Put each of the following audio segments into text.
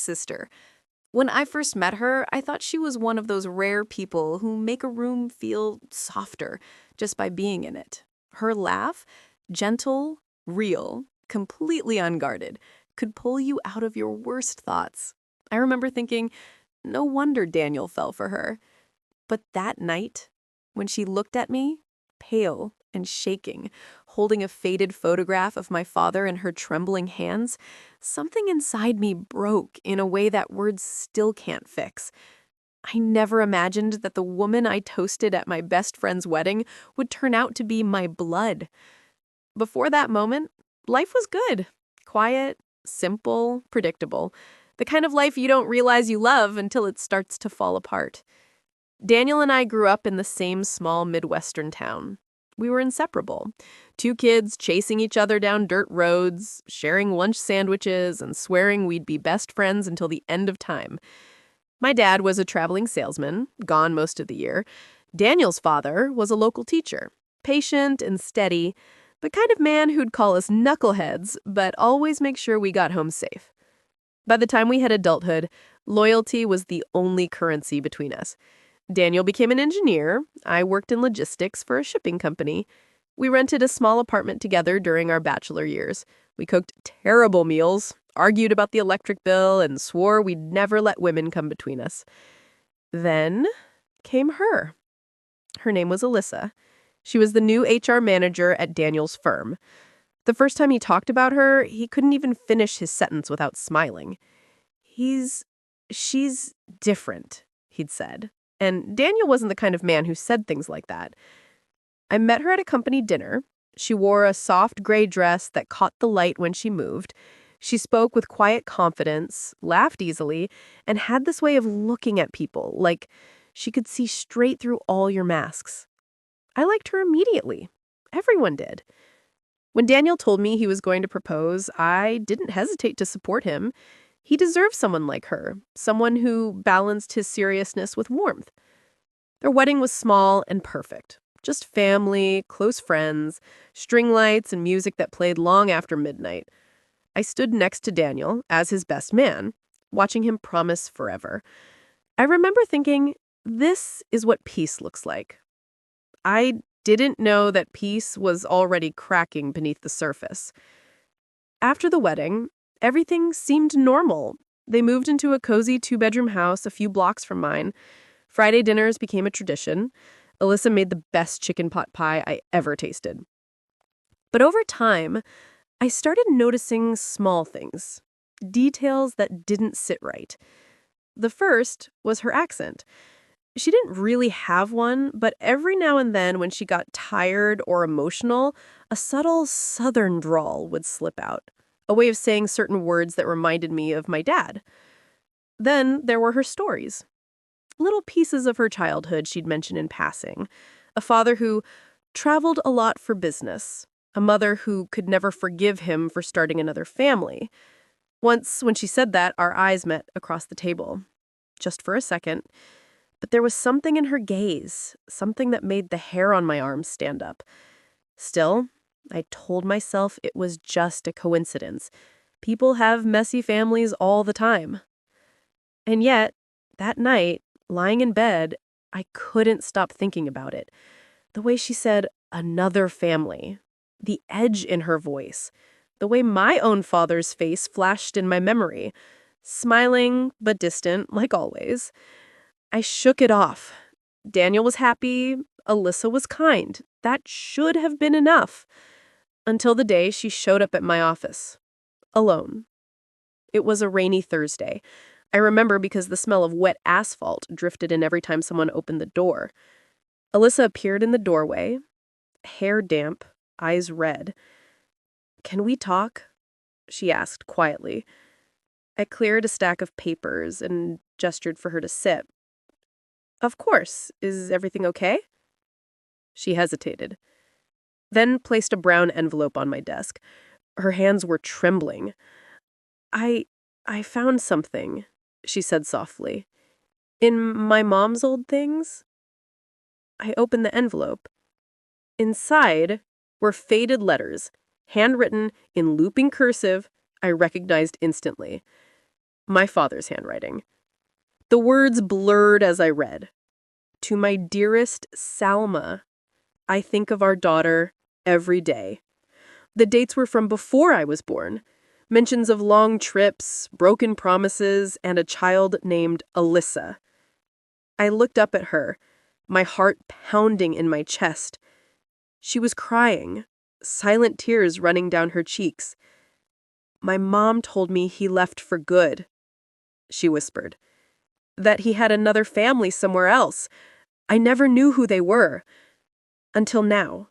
sister. When I first met her, I thought she was one of those rare people who make a room feel softer just by being in it. Her laugh, gentle, real, completely unguarded, could pull you out of your worst thoughts. I remember thinking, no wonder Daniel fell for her. But that night, when she looked at me, pale and shaking, holding a faded photograph of my father in her trembling hands, something inside me broke in a way that words still can't fix. I never imagined that the woman I toasted at my best friend's wedding would turn out to be my blood. Before that moment, life was good, quiet, simple, predictable. The kind of life you don't realize you love until it starts to fall apart. Daniel and I grew up in the same small Midwestern town. We were inseparable. Two kids chasing each other down dirt roads, sharing lunch sandwiches, and swearing we'd be best friends until the end of time. My dad was a traveling salesman, gone most of the year. Daniel's father was a local teacher, patient and steady, the kind of man who'd call us knuckleheads, but always make sure we got home safe. By the time we hit adulthood, loyalty was the only currency between us. Daniel became an engineer. I worked in logistics for a shipping company. We rented a small apartment together during our bachelor years. We cooked terrible meals, argued about the electric bill, and swore we'd never let women come between us. Then came her. Her name was Alyssa. She was the new HR manager at Daniel's firm. The first time he talked about her, he couldn't even finish his sentence without smiling. She's different, he'd said. And Daniel wasn't the kind of man who said things like that. I met her at a company dinner. She wore a soft gray dress that caught the light when she moved. She spoke with quiet confidence, laughed easily, and had this way of looking at people, like she could see straight through all your masks. I liked her immediately. Everyone did. When Daniel told me he was going to propose, I didn't hesitate to support him. He deserved someone like her, someone who balanced his seriousness with warmth. Their wedding was small and perfect. Just family, close friends, string lights, and music that played long after midnight. I stood next to Daniel as his best man, watching him promise forever. I remember thinking, this is what peace looks like. I didn't know that peace was already cracking beneath the surface. After the wedding, everything seemed normal. They moved into a cozy 2-bedroom house a few blocks from mine. Friday dinners became a tradition. Alyssa made the best chicken pot pie I ever tasted. But over time, I started noticing small things, details that didn't sit right. The first was her accent. She didn't really have one, but every now and then when she got tired or emotional, a subtle southern drawl would slip out, a way of saying certain words that reminded me of my dad. Then there were her stories. Little pieces of her childhood she'd mention in passing. A father who traveled a lot for business. A mother who could never forgive him for starting another family. Once, when she said that, our eyes met across the table. Just for a second. But there was something in her gaze, something that made the hair on my arms stand up. Still, I told myself it was just a coincidence. People have messy families all the time. And yet, that night, lying in bed, I couldn't stop thinking about it. The way she said, another family. The edge in her voice. The way my own father's face flashed in my memory. Smiling, but distant, like always. I shook it off. Daniel was happy. Alyssa was kind. That should have been enough. Until the day she showed up at my office. Alone. It was a rainy Thursday. I remember because the smell of wet asphalt drifted in every time someone opened the door. Alyssa appeared in the doorway, hair damp, eyes red. "Can we talk?" she asked quietly. I cleared a stack of papers and gestured for her to sit. "Of course. Is everything okay?" She hesitated, then placed a brown envelope on my desk. Her hands were trembling. I found something," she said softly. "In my mom's old things." I opened the envelope. Inside were faded letters, handwritten in looping cursive I recognized instantly. My father's handwriting. The words blurred as I read. To my dearest Salma, I think of our daughter every day. The dates were from before I was born. Mentions of long trips, broken promises, and a child named Alyssa. I looked up at her, my heart pounding in my chest. She was crying, silent tears running down her cheeks. My mom told me he left for good, she whispered. That he had another family somewhere else. I never knew who they were. Until now.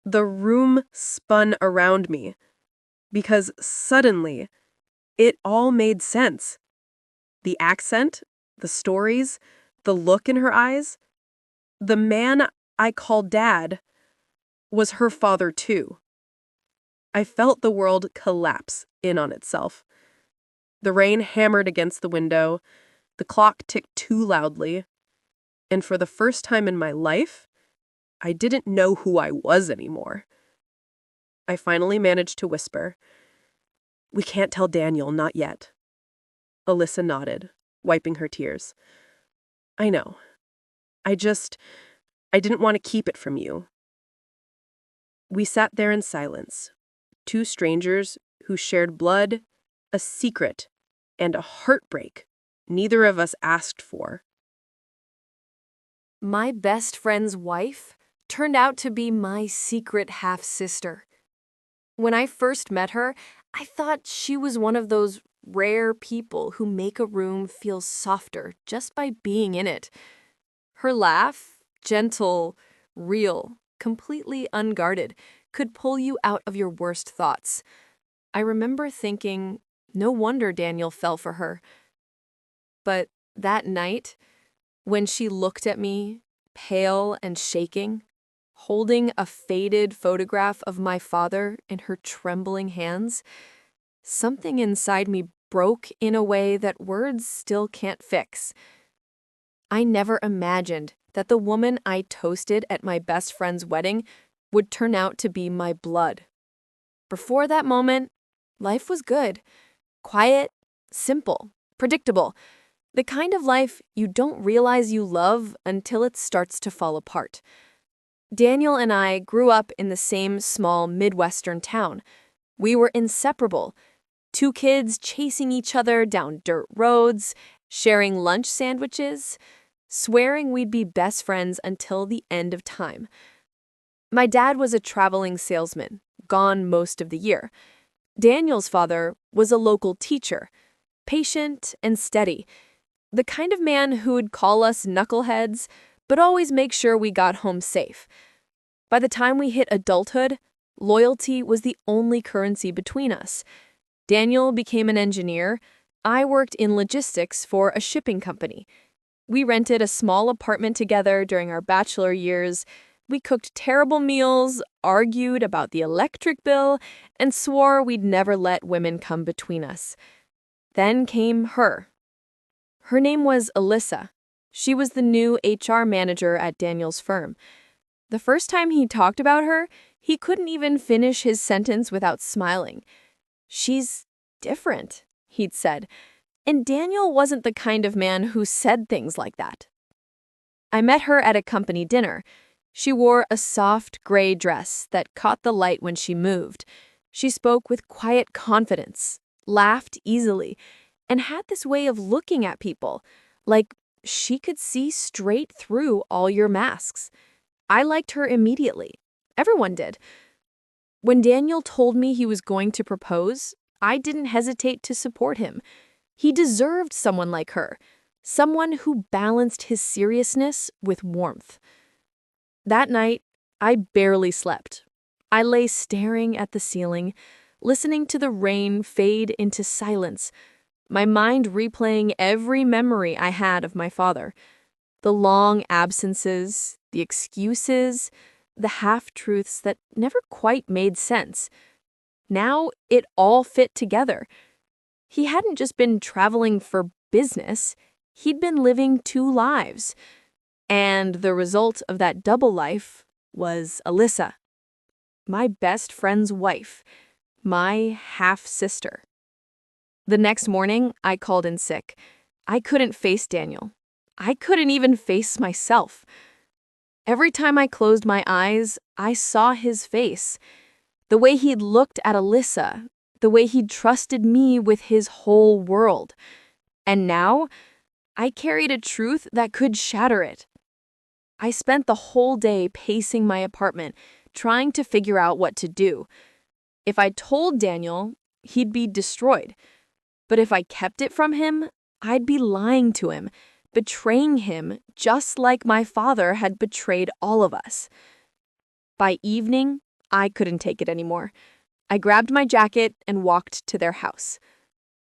The room spun around me, because suddenly, it all made sense. The accent, the stories, the look in her eyes. The man I called Dad was her father too. I felt the world collapse in on itself. The rain hammered against the window, the clock ticked too loudly, and for the first time in my life, I didn't know who I was anymore. I finally managed to whisper, "We can't tell Daniel, not yet." Alyssa nodded, wiping her tears. "I know. I didn't want to keep it from you." We sat there in silence, two strangers who shared blood, a secret, and a heartbreak neither of us asked for. My best friend's wife turned out to be my secret half-sister. When I first met her, I thought she was one of those rare people who make a room feel softer just by being in it. Her laugh, gentle, real, completely unguarded, could pull you out of your worst thoughts. I remember thinking, no wonder Daniel fell for her. But that night, when she looked at me, pale and shaking, holding a faded photograph of my father in her trembling hands, something inside me broke in a way that words still can't fix. I never imagined that the woman I toasted at my best friend's wedding would turn out to be my blood. Before that moment, life was good, quiet, simple, predictable. The kind of life you don't realize you love until it starts to fall apart. Daniel and I grew up in the same small Midwestern town. We were inseparable, two kids chasing each other down dirt roads, sharing lunch sandwiches, swearing we'd be best friends until the end of time. My dad was a traveling salesman, gone most of the year. Daniel's father was a local teacher, patient and steady, the kind of man who'd call us knuckleheads, but always make sure we got home safe. By the time we hit adulthood, loyalty was the only currency between us. Daniel became an engineer. I worked in logistics for a shipping company. We rented a small apartment together during our bachelor years. We cooked terrible meals, argued about the electric bill, and swore we'd never let women come between us. Then came her. Her name was Alyssa. She was the new HR manager at Daniel's firm. The first time he talked about her, he couldn't even finish his sentence without smiling. "She's different," he'd said. And Daniel wasn't the kind of man who said things like that. I met her at a company dinner. She wore a soft gray dress that caught the light when she moved. She spoke with quiet confidence, laughed easily, and had this way of looking at people, like she could see straight through all your masks. I liked her immediately. Everyone did. When Daniel told me he was going to propose, I didn't hesitate to support him. He deserved someone like her, someone who balanced his seriousness with warmth. That night, I barely slept. I lay staring at the ceiling, listening to the rain fade into silence, my mind replaying every memory I had of my father. The long absences, the excuses, the half-truths that never quite made sense. Now it all fit together. He hadn't just been traveling for business, he'd been living two lives. And the result of that double life was Alyssa, my best friend's wife, my half-sister. The next morning, I called in sick. I couldn't face Daniel. I couldn't even face myself. Every time I closed my eyes, I saw his face. The way he'd looked at Alyssa, the way he'd trusted me with his whole world. And now, I carried a truth that could shatter it. I spent the whole day pacing my apartment, trying to figure out what to do. If I told Daniel, he'd be destroyed. But if I kept it from him, I'd be lying to him, betraying him just like my father had betrayed all of us. By evening, I couldn't take it anymore. I grabbed my jacket and walked to their house.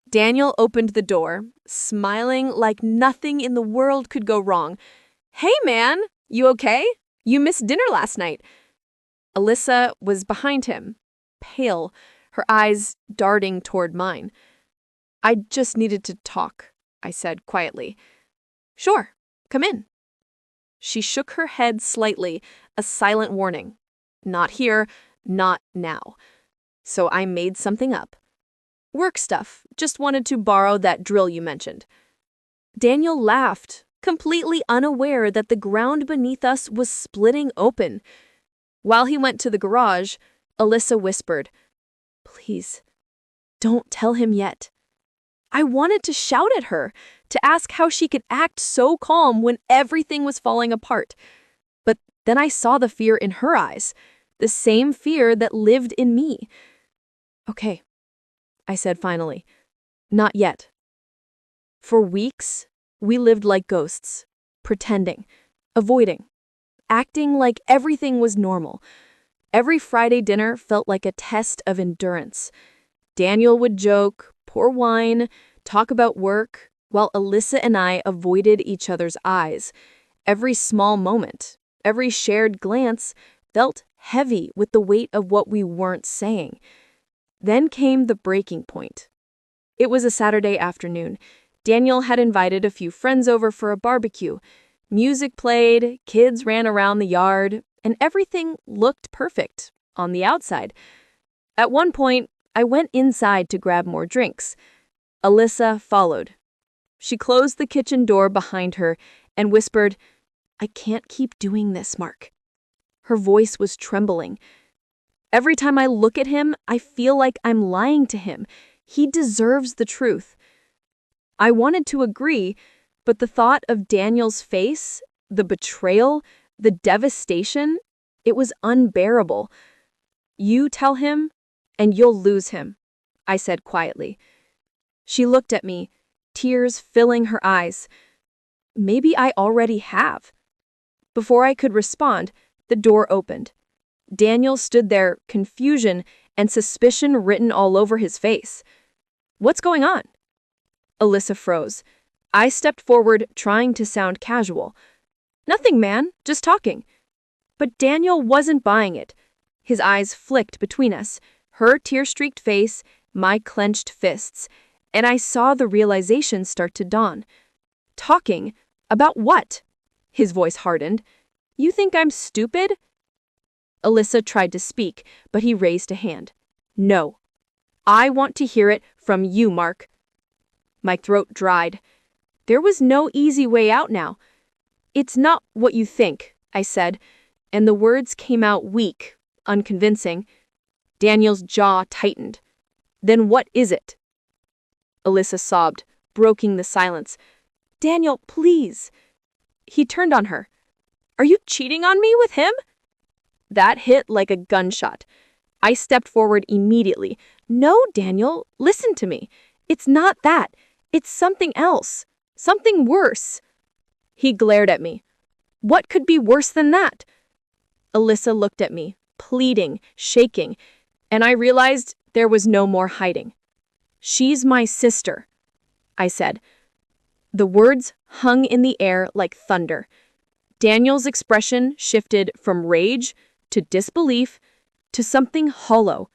Daniel opened the door, smiling like nothing in the world could go wrong. "Hey, man, you okay? You missed dinner last night." Alyssa was behind him, pale, her eyes darting toward mine. "I just needed to talk," I said quietly. "Sure, come in." She shook her head slightly, a silent warning. Not here, not now. So I made something up. "Work stuff, just wanted to borrow that drill you mentioned." Daniel laughed, completely unaware that the ground beneath us was splitting open. While he went to the garage, Alyssa whispered, "Please, don't tell him yet." I wanted to shout at her, to ask how she could act so calm when everything was falling apart. But then I saw the fear in her eyes, the same fear that lived in me. "Okay," I said finally. "Not yet." For weeks, we lived like ghosts, pretending, avoiding, acting like everything was normal. Every Friday dinner felt like a test of endurance. Daniel would joke, pour wine, talk about work, while Alyssa and I avoided each other's eyes. Every small moment, every shared glance felt heavy with the weight of what we weren't saying. Then came the breaking point. It was a Saturday afternoon. Daniel had invited a few friends over for a barbecue. Music played, kids ran around the yard, and everything looked perfect on the outside. At one point, I went inside to grab more drinks. Alyssa followed. She closed the kitchen door behind her and whispered, "I can't keep doing this, Mark." Her voice was trembling. "Every time I look at him, I feel like I'm lying to him. He deserves the truth." I wanted to agree, but the thought of Daniel's face, the betrayal, the devastation, it was unbearable. "You tell him, and you'll lose him," I said quietly. She looked at me, tears filling her eyes. Maybe I already have. Before I could respond, the door opened. Daniel stood there, confusion and suspicion written all over his face. "What's going on?" Alyssa froze. I stepped forward, trying to sound casual. "Nothing, man, just talking." But Daniel wasn't buying it. His eyes flicked between us, her tear-streaked face, my clenched fists, and I saw the realization start to dawn. "Talking? About what?" His voice hardened. "You think I'm stupid?" Alyssa tried to speak, but he raised a hand. "No. I want to hear it from you, Mark." My throat dried. There was no easy way out now. "It's not what you think," I said, and the words came out weak, unconvincing. Daniel's jaw tightened. "Then what is it?" Alyssa sobbed, breaking the silence. "Daniel, please." He turned on her. "Are you cheating on me with him?" That hit like a gunshot. I stepped forward immediately. "No, Daniel, listen to me. It's not that. It's something else. Something worse." He glared at me. "What could be worse than that?" Alyssa looked at me, pleading, shaking, and I realized there was no more hiding. "She's my sister," I said. The words hung in the air like thunder. Daniel's expression shifted from rage to disbelief to something hollow.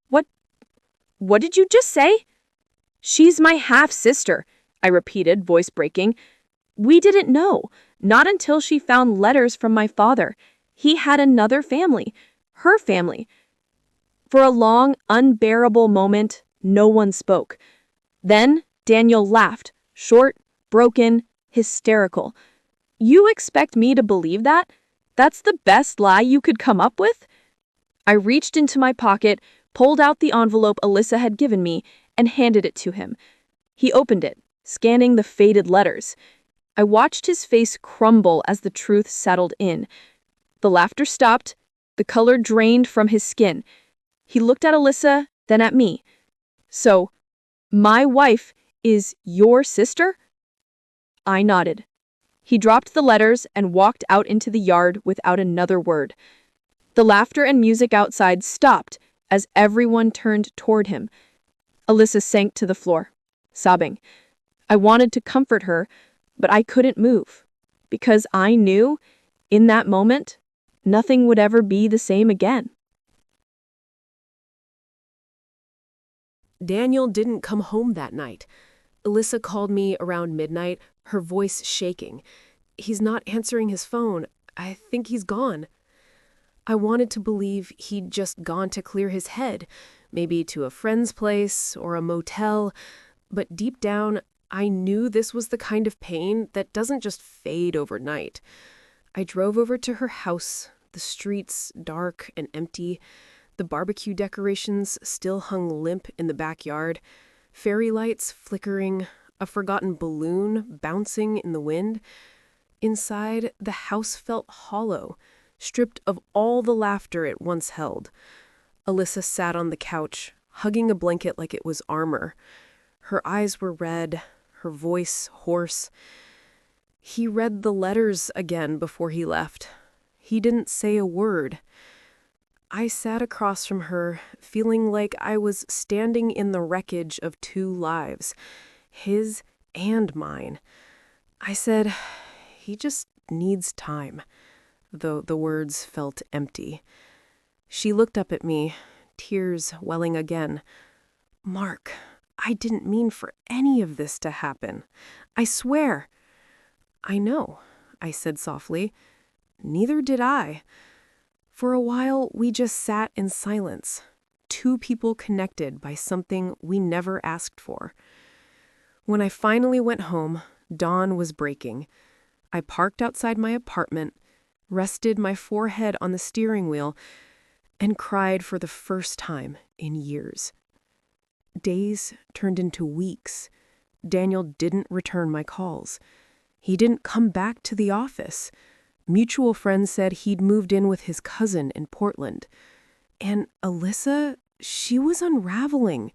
What did you just say?" "She's my half-sister," I repeated, voice breaking. "We didn't know, not until she found letters from my father. He had another family, her family." For a long, unbearable moment, no one spoke. Then Daniel laughed, short, broken, hysterical. You expect me to believe that? That's the best lie you could come up with? I reached into my pocket, pulled out the envelope Alyssa had given me, and handed it to him. He opened it, scanning the faded letters. I watched his face crumble as the truth settled in. The laughter stopped, the color drained from his skin. He looked at Alyssa, then at me. So, my wife is your sister? I nodded. He dropped the letters and walked out into the yard without another word. The laughter and music outside stopped as everyone turned toward him. Alyssa sank to the floor, sobbing. I wanted to comfort her, but I couldn't move, because I knew, in that moment, nothing would ever be the same again. Daniel didn't come home that night. Alyssa called me around midnight, her voice shaking. He's not answering his phone. I think he's gone. I wanted to believe he'd just gone to clear his head, maybe to a friend's place or a motel, but deep down, I knew this was the kind of pain that doesn't just fade overnight. I drove over to her house, the streets dark and empty, the barbecue decorations still hung limp in the backyard, fairy lights flickering, a forgotten balloon bouncing in the wind. Inside, the house felt hollow, stripped of all the laughter it once held. Alyssa sat on the couch, hugging a blanket like it was armor. Her eyes were red, her voice hoarse. He read the letters again before he left. He didn't say a word. I sat across from her, feeling like I was standing in the wreckage of two lives, his and mine. I said, he just needs time, though the words felt empty. She looked up at me, tears welling again. Mark, I didn't mean for any of this to happen. I swear. I know, I said softly. Neither did I. For a while, we just sat in silence, two people connected by something we never asked for. When I finally went home, dawn was breaking. I parked outside my apartment, rested my forehead on the steering wheel, and cried for the first time in years. Days turned into weeks. Daniel didn't return my calls. He didn't come back to the office. Mutual friends said he'd moved in with his cousin in Portland. And Alyssa, she was unraveling.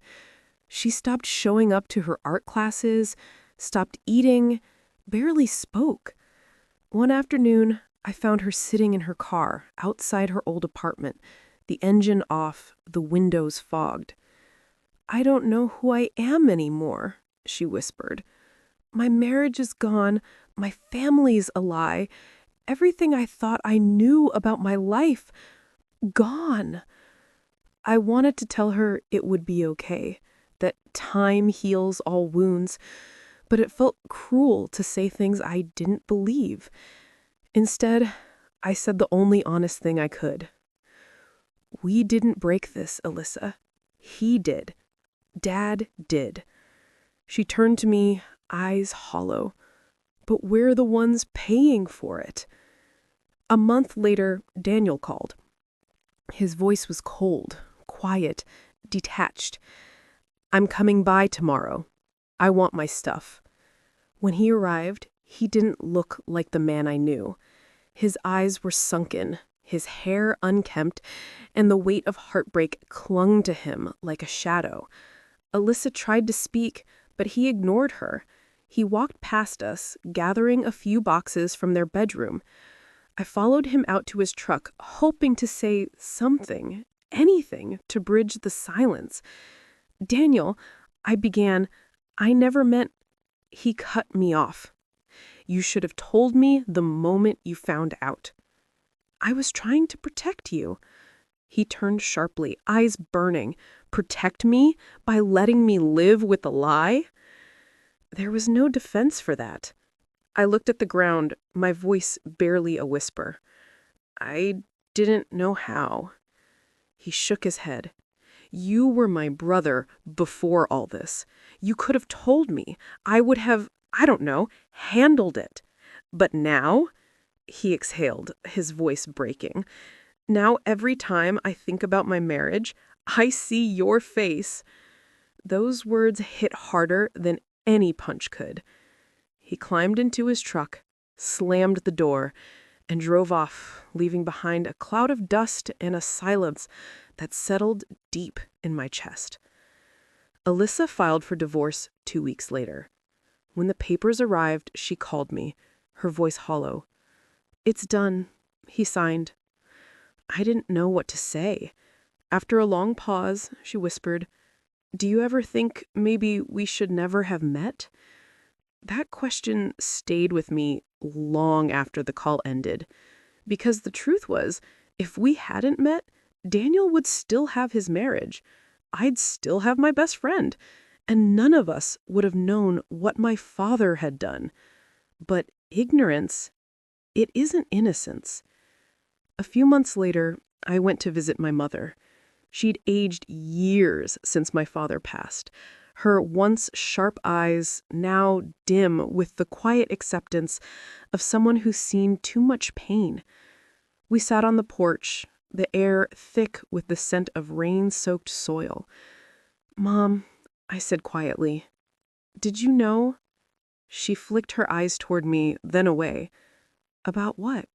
She stopped showing up to her art classes, stopped eating, barely spoke. One afternoon, I found her sitting in her car outside her old apartment, the engine off, the windows fogged. I don't know who I am anymore, she whispered. My marriage is gone, my family's a lie, everything I thought I knew about my life, gone. I wanted to tell her it would be okay, that time heals all wounds, but it felt cruel to say things I didn't believe. Instead, I said the only honest thing I could. We didn't break this, Alyssa. He did. Dad did. She turned to me, eyes hollow. But we're the ones paying for it. A month later, Daniel called. His voice was cold, quiet, detached. I'm coming by tomorrow. I want my stuff. When he arrived, he didn't look like the man I knew. His eyes were sunken, his hair unkempt, and the weight of heartbreak clung to him like a shadow. Alyssa tried to speak, but he ignored her. He walked past us, gathering a few boxes from their bedroom. I followed him out to his truck, hoping to say something, anything, to bridge the silence. Daniel, I began. I never meant. He cut me off. You should have told me the moment you found out. I was trying to protect you. He turned sharply, eyes burning. Protect me by letting me live with a lie? There was no defense for that. I looked at the ground, my voice barely a whisper. I didn't know how. He shook his head. You were my brother before all this. You could have told me. I would have, I don't know, handled it. But now, he exhaled, his voice breaking. Now every time I think about my marriage, I see your face. Those words hit harder than any punch could. He climbed into his truck, slammed the door, and drove off, leaving behind a cloud of dust and a silence that settled deep in my chest. Alyssa filed for divorce 2 weeks later. When the papers arrived, she called me, her voice hollow. "It's done," he signed. I didn't know what to say. After a long pause, she whispered, "Do you ever think maybe we should never have met?" That question stayed with me long after the call ended, because the truth was, if we hadn't met, Daniel would still have his marriage. I'd still have my best friend, and none of us would have known what my father had done. But ignorance, it isn't innocence. A few months later, I went to visit my mother. She'd aged years since my father passed. Her once sharp eyes, now dim with the quiet acceptance of someone who's seen too much pain. We sat on the porch, the air thick with the scent of rain-soaked soil. "Mom," I said quietly, "did you know?" She flicked her eyes toward me, then away. "About what?"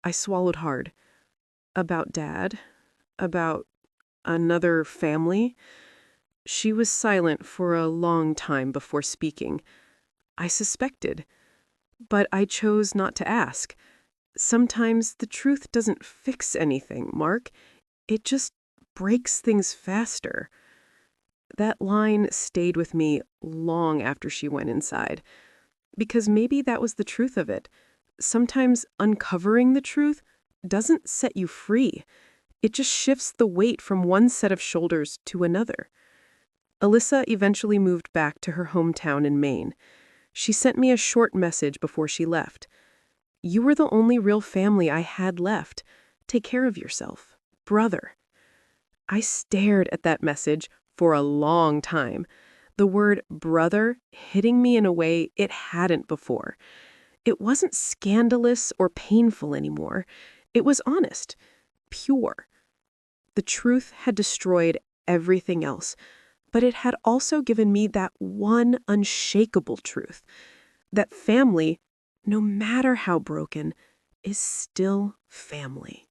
I swallowed hard. "About Dad? About another family?" She was silent for a long time before speaking. I suspected, but I chose not to ask. Sometimes the truth doesn't fix anything, Mark. It just breaks things faster. That line stayed with me long after she went inside, because maybe that was the truth of it. Sometimes uncovering the truth doesn't set you free. It just shifts the weight from one set of shoulders to another. Alyssa eventually moved back to her hometown in Maine. She sent me a short message before she left. "You were the only real family I had left. Take care of yourself. Brother." I stared at that message for a long time, the word brother hitting me in a way it hadn't before. It wasn't scandalous or painful anymore. It was honest, pure. The truth had destroyed everything else, but it had also given me that one unshakable truth, that family, no matter how broken, is still family.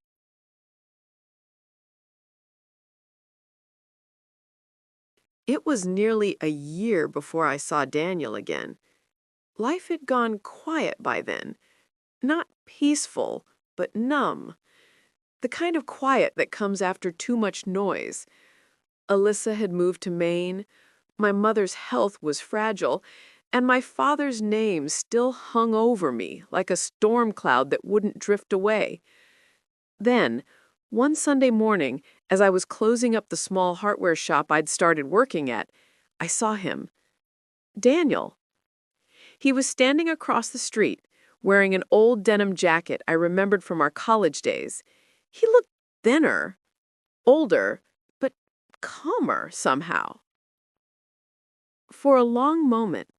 It was nearly a year before I saw Daniel again. Life had gone quiet by then. Not peaceful, but numb. The kind of quiet that comes after too much noise. Alyssa had moved to Maine. My mother's health was fragile, and my father's name still hung over me like a storm cloud that wouldn't drift away. Then, one Sunday morning, as I was closing up the small hardware shop I'd started working at, I saw him. Daniel. He was standing across the street, wearing an old denim jacket I remembered from our college days. He looked thinner, older, but calmer somehow. For a long moment,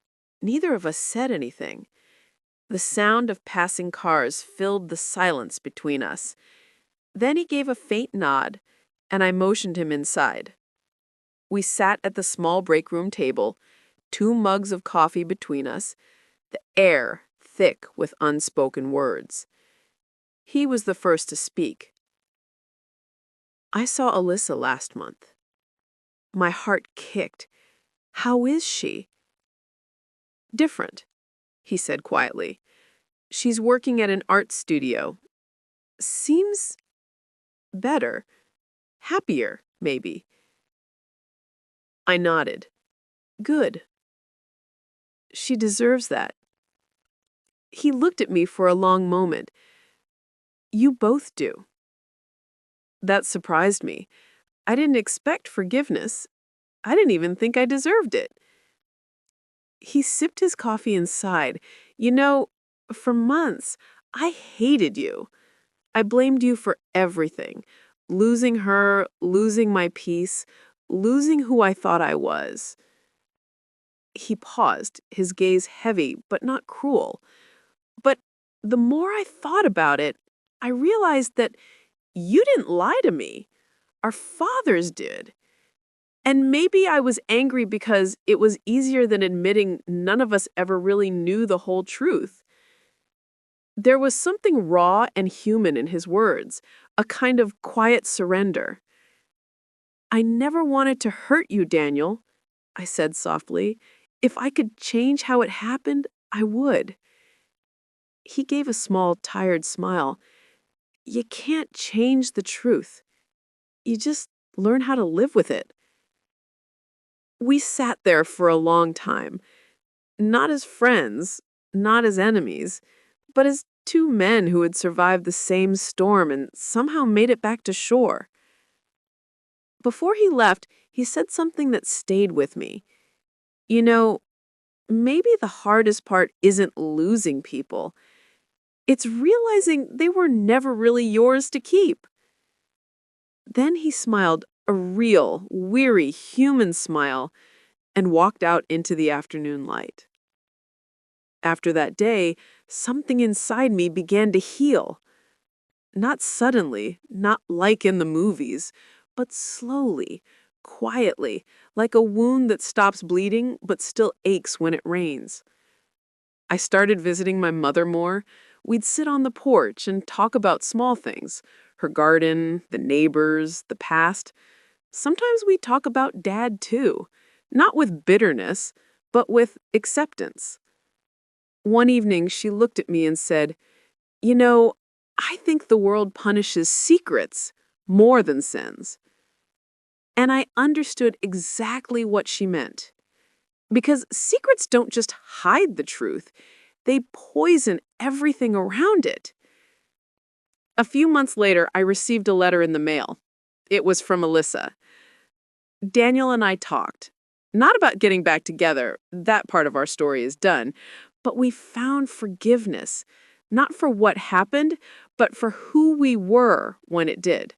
neither of us said anything. The sound of passing cars filled the silence between us. Then he gave a faint nod, and I motioned him inside. We sat at the small break room table, 2 mugs of coffee between us, the air thick with unspoken words. He was the first to speak. "I saw Alyssa last month." My heart kicked. "How is she?" "Different," he said quietly. "She's working at an art studio. Seems better. Happier, maybe." I nodded. "Good. She deserves that." He looked at me for a long moment. "You both do." That surprised me. I didn't expect forgiveness. I didn't even think I deserved it. He sipped his coffee and sighed. "You know, for months, I hated you. I blamed you for everything. Losing her, losing my peace, losing who I thought I was. He paused, his gaze heavy, but not cruel. But the more I thought about it, I realized that you didn't lie to me. Our fathers did. And maybe I was angry because it was easier than admitting none of us ever really knew the whole truth. There was something raw and human in his words, a kind of quiet surrender. I never wanted to hurt you, Daniel, I said softly. If I could change how it happened, I would. He gave a small, tired smile. You can't change the truth. You just learn how to live with it. We sat there for a long time, not as friends, not as enemies, but as two men who had survived the same storm and somehow made it back to shore. Before he left, he said something that stayed with me. You know, maybe the hardest part isn't losing people. It's realizing they were never really yours to keep. Then he smiled, a real, weary, human smile, and walked out into the afternoon light. After that day, something inside me began to heal. Not suddenly, not like in the movies, but slowly, quietly, like a wound that stops bleeding but still aches when it rains. I started visiting my mother more. We'd sit on the porch and talk about small things, her garden, the neighbors, the past. Sometimes we'd talk about Dad too, not with bitterness, but with acceptance. One evening, she looked at me and said, "You know, I think the world punishes secrets more than sins." And I understood exactly what she meant. Because secrets don't just hide the truth, they poison everything around it. A few months later, I received a letter in the mail. It was from Alyssa. Daniel and I talked. Not about getting back together, that part of our story is done, but we found forgiveness, not for what happened, but for who we were when it did.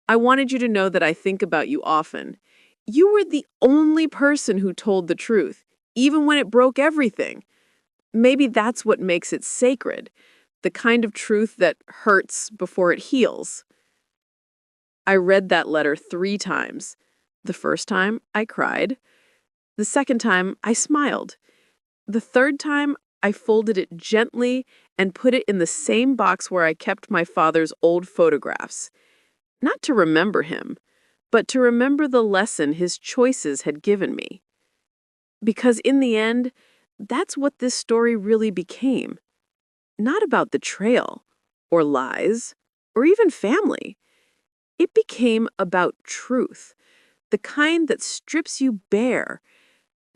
I wanted you to know that I think about you often. You were the only person who told the truth, even when it broke everything. Maybe that's what makes it sacred, the kind of truth that hurts before it heals. I read that letter 3 times. The first time, I cried. The second time, I smiled. The third time, I folded it gently and put it in the same box where I kept my father's old photographs. Not to remember him, but to remember the lesson his choices had given me. Because in the end, that's what this story really became. Not about betrayal, or lies, or even family. It became about truth, the kind that strips you bare,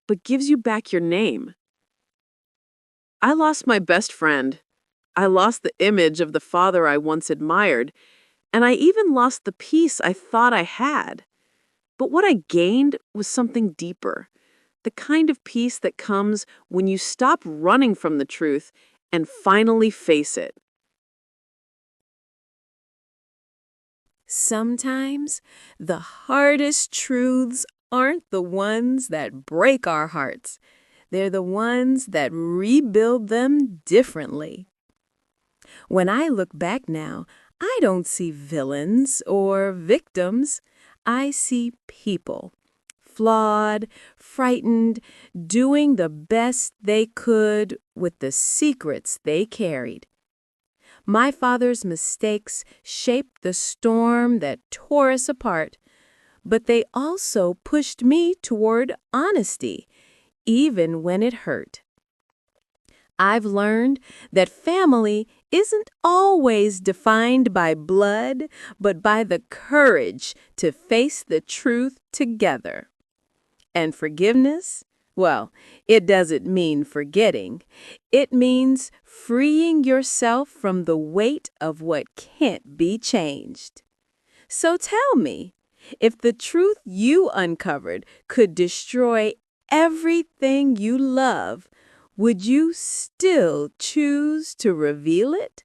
but gives you back your name. I lost my best friend. I lost the image of the father I once admired, and I even lost the peace I thought I had. But what I gained was something deeper, the kind of peace that comes when you stop running from the truth and finally face it. Sometimes the hardest truths aren't the ones that break our hearts. They're the ones that rebuild them differently. When I look back now, I don't see villains or victims. I see people. Flawed, frightened, doing the best they could with the secrets they carried. My father's mistakes shaped the storm that tore us apart, but they also pushed me toward honesty, even when it hurt. I've learned that family isn't always defined by blood, but by the courage to face the truth together. And forgiveness? Well, it doesn't mean forgetting. It means freeing yourself from the weight of what can't be changed. So tell me, if the truth you uncovered could destroy everything you love, would you still choose to reveal it?